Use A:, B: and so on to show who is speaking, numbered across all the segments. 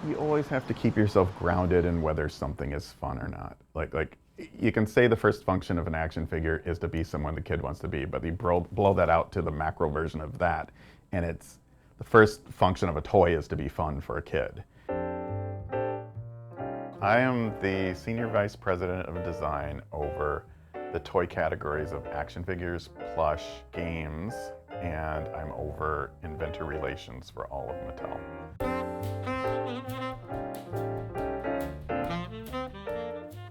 A: You always have to keep yourself grounded in whether something is fun or not. Like you can say the first function of an action figure is to be someone the kid wants to be, but you blow that out to the macro version of that, and it's the first function of a toy is to be fun for a kid. I am the Senior Vice President of Design over the toy categories of action figures, plush, games, and I'm over inventor relations for all of Mattel.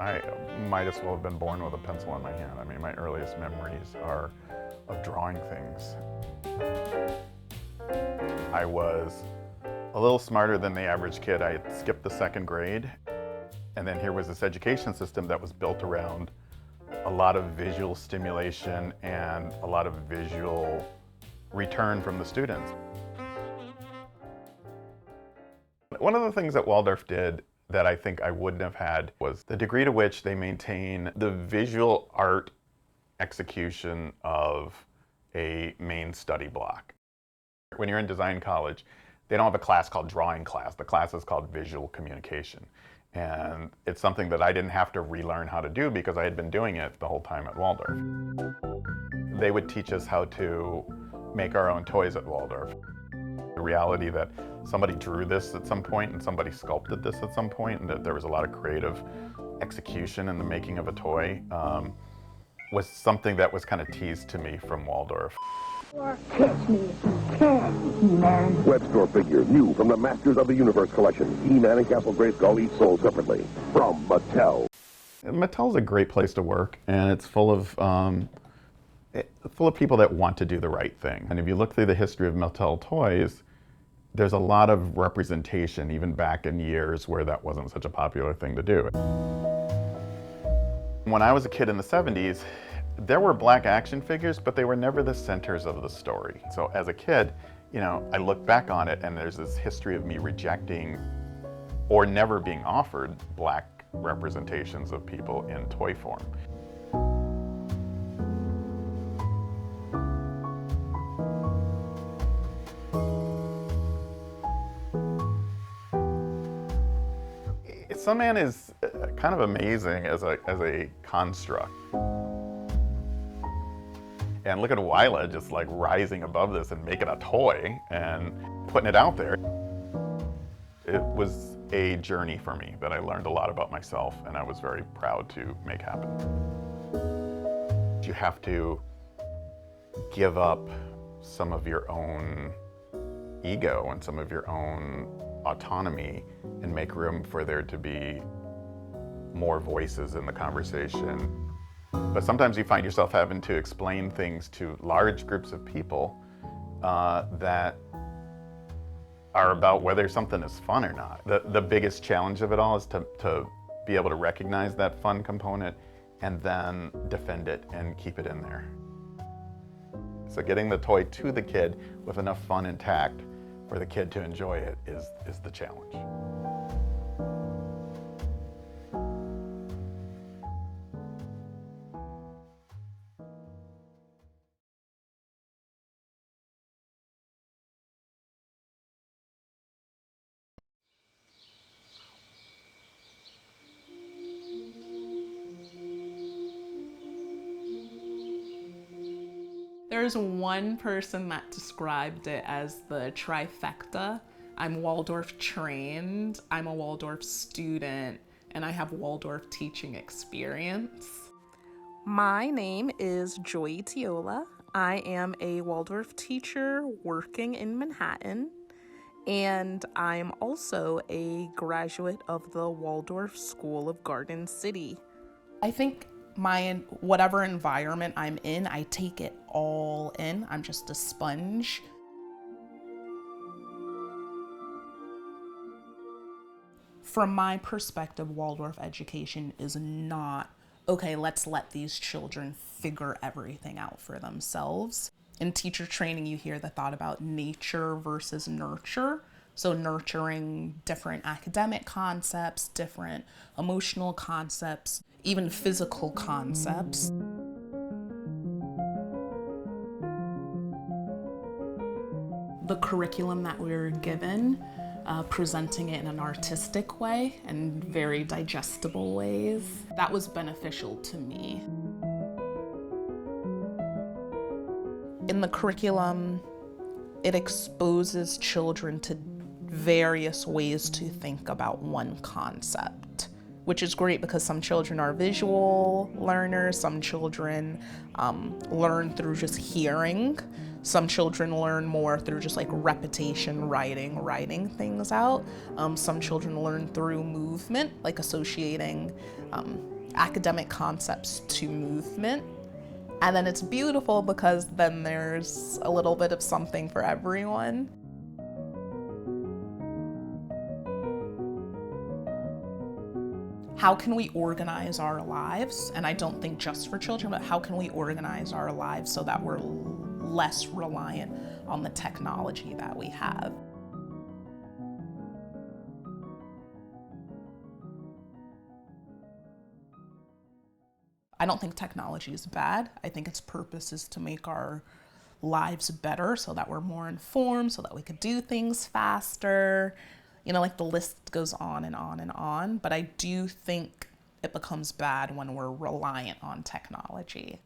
A: I might as well have been born with a pencil in my hand. I mean, my earliest memories are of drawing things. I was a little smarter than the average kid. I had skipped the second grade, and then here was this education system that was built around a lot of visual stimulation and a lot of visual return from the students. One of the things that Waldorf did that I think I wouldn't have had was the degree to which they maintain the visual art execution of a main study block. When you're in design college, they don't have a class called drawing class. The class is called visual communication. And it's something that I didn't have to relearn how to do because I had been doing it the whole time at Waldorf. They would teach us how to make our own toys at Waldorf. The reality that somebody drew this at some point and somebody sculpted this at some point, and that there was a lot of creative execution in the making of a toy was something that was kind of teased to me from Waldorf.
B: Catch me if you can, He-Man.
C: Web store figures new from the Masters of the Universe collection. He-Man and Castle Grayskull each sold separately from Mattel.
A: Mattel's a great place to work, and it's full of people that want to do the right thing. And if you look through the history of Mattel toys, there's a lot of representation, even back in years where that wasn't such a popular thing to do. When I was a kid in the 70s, there were black action figures, but they were never the centers of the story. So as a kid, you know, I look back on it and there's this history of me rejecting or never being offered black representations of people in toy form. Sunman is kind of amazing as a construct. And look at Wila just like rising above this and making a toy and putting it out there. It was a journey for me that I learned a lot about myself, and I was very proud to make happen. You have to give up some of your own ego and some of your own autonomy and make room for there to be more voices in the conversation. But sometimes you find yourself having to explain things to large groups of people that are about whether something is fun or not. The biggest challenge of it all is to be able to recognize that fun component and then defend it and keep it in there. So getting the toy to the kid with enough fun intact for the kid to enjoy it is the challenge.
D: There's one person that described it as the trifecta. I'm Waldorf trained, I'm a Waldorf student, and I have Waldorf teaching experience.
E: My name is Joy Itiola. I am a Waldorf teacher working in Manhattan, and I'm also a graduate of the Waldorf School of Garden City.
D: I think whatever environment I'm in, I take it all in. I'm just a sponge. From my perspective, Waldorf education is not, okay, let's let these children figure everything out for themselves. In teacher training, you hear the thought about nature versus nurture. So nurturing different academic concepts, different emotional concepts, even physical concepts. The curriculum that we were given presenting it in an artistic way and very digestible ways. That was beneficial to me. In the curriculum, it exposes children to various ways to think about one concept, which is great because some children are visual learners, some children learn through just hearing, some children learn more through just like repetition, writing things out. Some children learn through movement, like associating academic concepts to movement. And then it's beautiful because then there's a little bit of something for everyone. How can we organize our lives? And I don't think just for children, but how can we organize our lives so that we're less reliant on the technology that we have? I don't think technology is bad. I think its purpose is to make our lives better so that we're more informed, so that we could do things faster. You know, like the list goes on and on and on, but I do think it becomes bad when we're reliant on technology.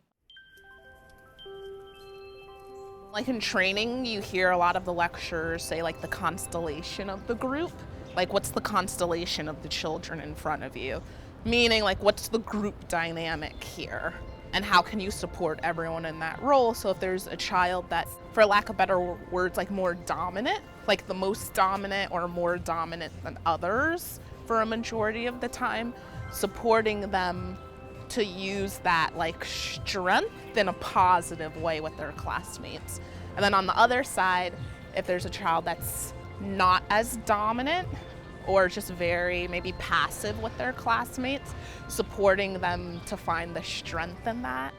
D: Like in training, you hear a lot of the lecturers say like the constellation of the group. Like, what's the constellation of the children in front of you? Meaning, like, what's the group dynamic here? And how can you support everyone in that role? So if there's a child that's, for lack of better words, like more dominant, like the most dominant or more dominant than others for a majority of the time, supporting them to use that like strength in a positive way with their classmates. And then on the other side, if there's a child that's not as dominant or just very maybe passive with their classmates, supporting them to find the strength in that.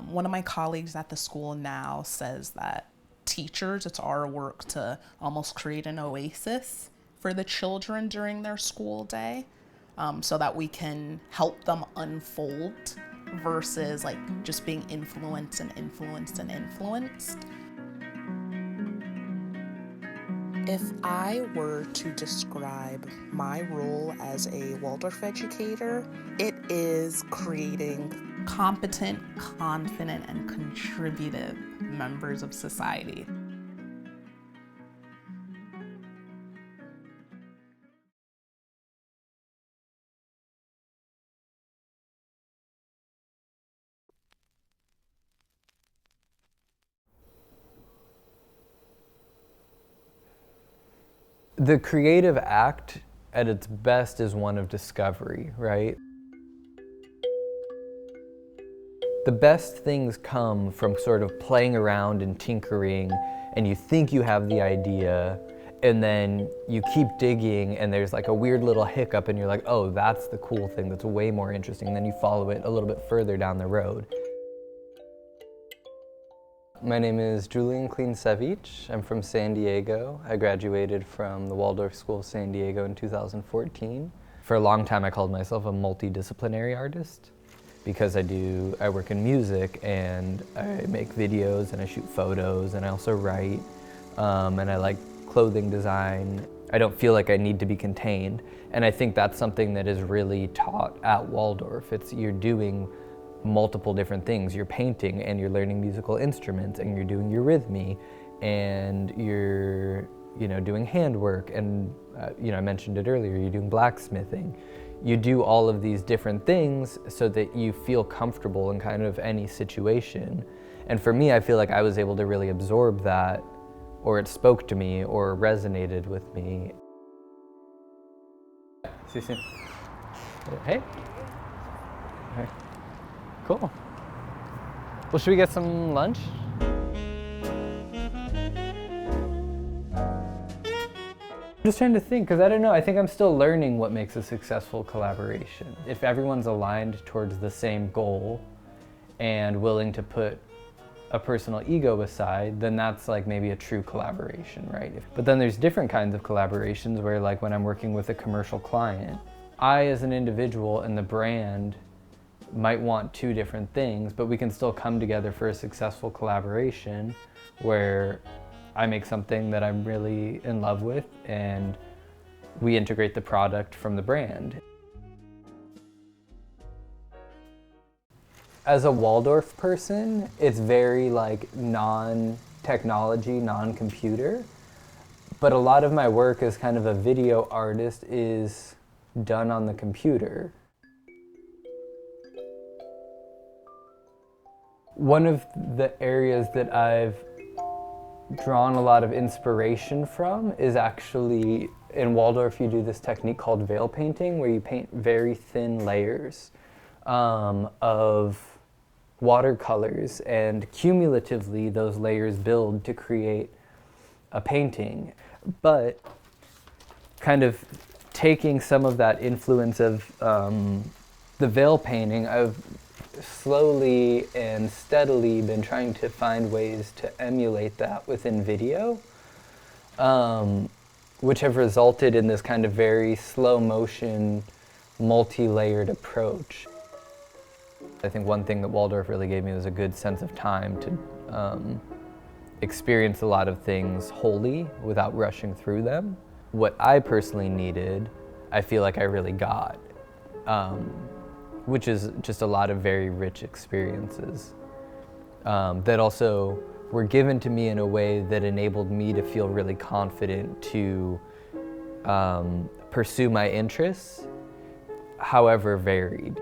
D: One of my colleagues at the school now says that teachers, it's our work to almost create an oasis for the children during their school day, so that we can help them unfold versus like just being influenced and influenced and influenced. If I were to describe my role as a Waldorf educator, it is creating competent, confident, and contributive members of society.
F: The creative act at its best is one of discovery, right? The best things come from sort of playing around and tinkering, and you think you have the idea, and then you keep digging and there's like a weird little hiccup and you're like, oh, that's the cool thing, that's way more interesting, and then you follow it a little bit further down the road. My name is Julian Klincewicz. I'm from San Diego. I graduated from the Waldorf School of San Diego in 2014. For a long time I called myself a multi-disciplinary artist because I work in music and I make videos and I shoot photos and I also write and I like clothing design. I don't feel like I need to be contained, and I think that's something that is really taught at Waldorf. You're doing multiple different things. You're painting and you're learning musical instruments and you're doing your rhythmy and you're doing handwork and I mentioned it earlier, you're doing blacksmithing. You do all of these different things so that you feel comfortable in kind of any situation. And for me, I feel like I was able to really absorb that, or it spoke to me or resonated with me. See you soon. Hey. Hey. Cool. Well, should we get some lunch? I'm just trying to think, because I don't know, I think I'm still learning what makes a successful collaboration. If everyone's aligned towards the same goal and willing to put a personal ego aside, then that's like maybe a true collaboration, right? But then there's different kinds of collaborations where, like when I'm working with a commercial client, I as an individual and the brand might want two different things, but we can still come together for a successful collaboration where I make something that I'm really in love with, and we integrate the product from the brand. As a Waldorf person, it's very like non-technology, non-computer, but a lot of my work as kind of a video artist is done on the computer. One of the areas that I've drawn a lot of inspiration from is actually, in Waldorf you do this technique called veil painting, where you paint very thin layers of watercolors, and cumulatively those layers build to create a painting. But kind of taking some of that influence of the veil painting, I've slowly and steadily been trying to find ways to emulate that within video, which have resulted in this kind of very slow motion, multi-layered approach. I think one thing that Waldorf really gave me was a good sense of time to experience a lot of things wholly without rushing through them. What I personally needed, I feel like I really got, which is just a lot of very rich experiences that also were given to me in a way that enabled me to feel really confident to pursue my interests, however varied.